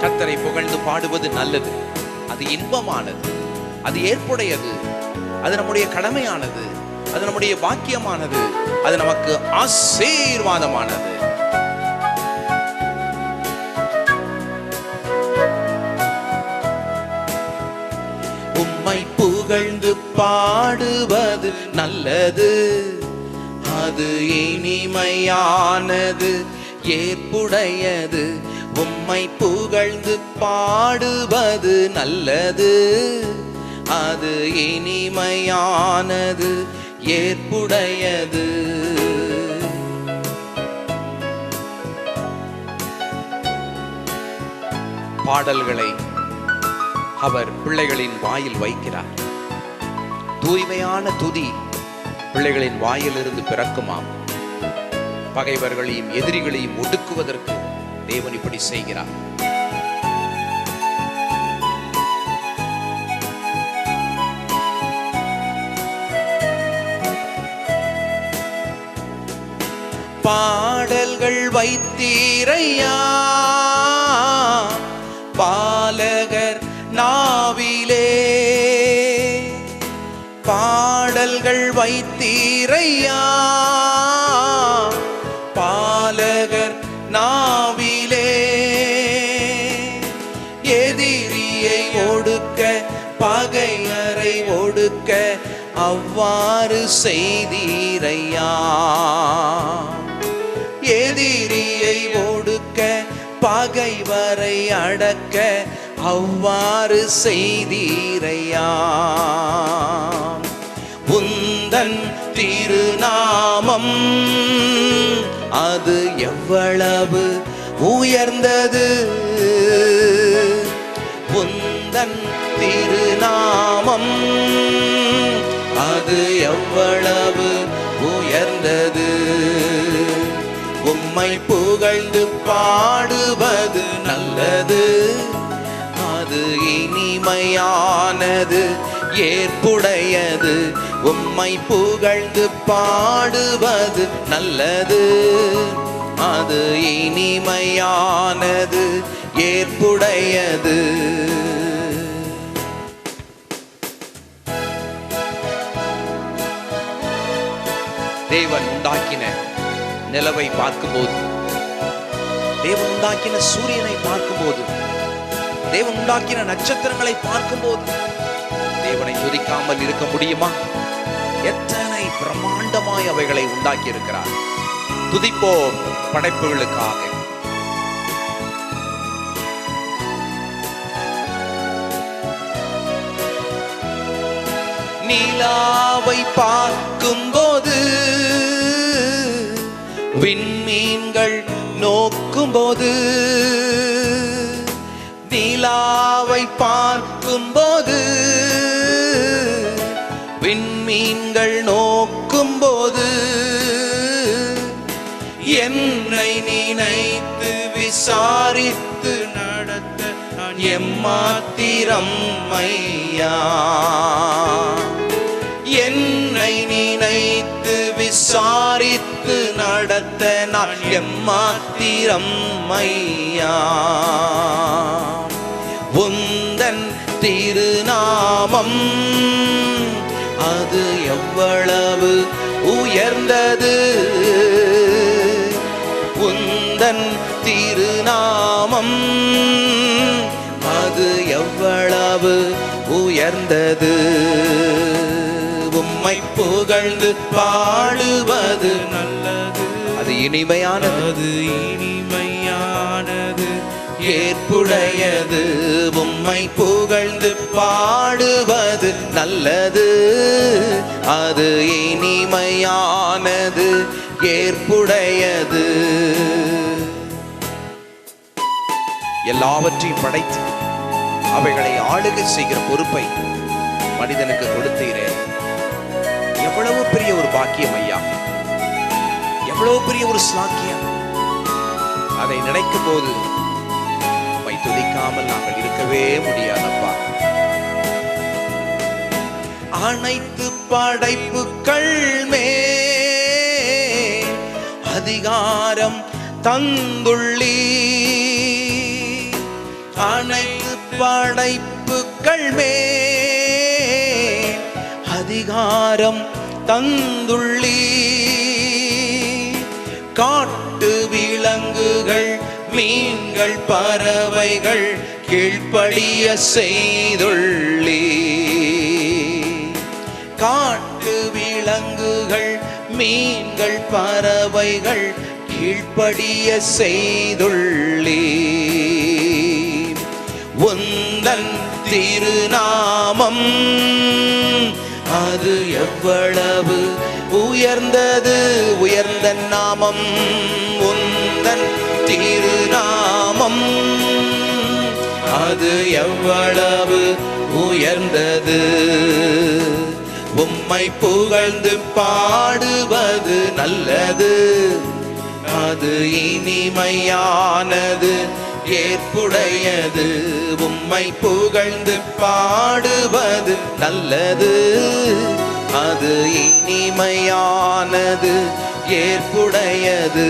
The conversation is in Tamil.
கர்த்தரை புகழ்ந்து பாடுவது நல்லது, அது இன்பமானது, அது ஏற்புடையது, அது நம்முடைய கடமையானது, அது நம்முடைய பாக்கியமானது, அது நமக்கு ஆசீர்வாதமானது. உம்மை புகழ்ந்து பாடுவது நல்லது, அது இனிமையானது, ஏற்புடையது. உம்மை புகழ்ந்து பாடுவது நல்லது, அது இனிமையானது, ஏற்புடையது. பாடல்களை அவர் பிள்ளைகளின் வாயில் வைக்கிறார். தூய்மையான துதி பிள்ளைகளின் வாயிலிருந்து பிறக்குமாம். பகைவர்களையும் எதிரிகளையும் ஒடுக்குவதற்கு தேவன் இப்படி செய்கிறார். பாடல்கள் வைத்தீரையா பாலகர் நாவிலே, பாடல்கள் வைத்தீரையா பாலகர் நாவிலே. எதிரியை ஒடுக்க பகைவரை ஒடுக்க அவ்வாறு செய்தீரையா. எதிரியை ஒடுக்க பகைவரை அடக்க அவ்வாறு செய்தீரையா. உந்தன் திருநாமம் அது எவ்வளவு உயர்ந்தது, உந்தன் திருநாமம் அது எவ்வளவு உயர்ந்தது. உம்மை புகழ்ந்து பாடுவது நல்லது, அது இனிமையானது, ஏற்புடையது. உம்மை புகழ்ந்து பாடுவது நல்லது, அது இனிமையானது, ஏற்புடையது. தேவன் உண்டாக்கின நிலவை பார்க்கும்போது, தேவன் உண்டாக்கின சூரியனை பார்க்கும்போது, தேவன் உண்டாக்கின நட்சத்திரங்களை பார்க்கும்போது தேவனை துதிக்காமல் இருக்க முடியுமா? எத்தனை பிரம்மாண்டமாய் அவைகளை உண்டாக்கி இருக்கிறார். துதிப்போம் படைப்புகளுக்காக. நிலாவை பார்க்கும்போது, விண்மீன்கள் நோக்கும்போது, நிலாவை பார்க்கும்போது, விண்மீன்கள் நோக்கும்போது, என்னை நினைத்து விசாரித்து நடத்த நான் எம்மாத்திரம் ஐயா. என்னை நினைத்து விசாரித்து நடத்த நான் எம்மாத்திரம் ஐயா. உந்தன் திருநாமம் அது எவ்வளவு உயர்ந்தது, உந்தன் திருநாமம் அது எவ்வளவு உயர்ந்தது. உம்மை புகழ்ந்து பாடுவது நல்லது, அது இனிமையானது, இனிமையானது, ஏற்புடையது. உம்மை புகழ்ந்து பாடுவது நல்லது, அது இனிமையானது, ஏற்புடையது. எல்லாவற்றையும் படைத்து அவைகளை ஆளுகை செய்கிற பொறுப்பை மனிதனுக்கு கொடுத்தீரே. எவ்வளவு பெரிய ஒரு பாக்கியம் ஐயா, எவ்வளவு பெரிய ஒரு ஸ்லாக்கியம். அதை நினைக்கும் போது உம்மை துதிக்காமல் நாங்கள் இருக்கவே முடியாதப்பா. அனைத்து படைப்புக்கள் மேல் அதிகாரம் தந்துள்ளி, படைப்புக்கள் மேல் அதிகாரம் தந்துள்ளி. காட்டு விலங்குகள் மீன்கள் பறவைகள் கீழ்ப்படிய செய்துள்ளி. காட்டு விலங்குகள் மீன்கள் பறவைகள் கீழ்ப்படிய செய்துள்ளி. உந்தன் திருநாமம் அது எவ்வளவு உயர்ந்தது, உயர்ந்த நாமம் உந்தன் திருநாமம் அது எவ்வளவு உயர்ந்தது. உம்மை புகழ்ந்து பாடுவது நல்லது, அது இனிமையானது ஏற்புடையது. உம்மை புகழ்ந்து பாடுவது நல்லது, அது இனிமையானது ஏற்புடையது.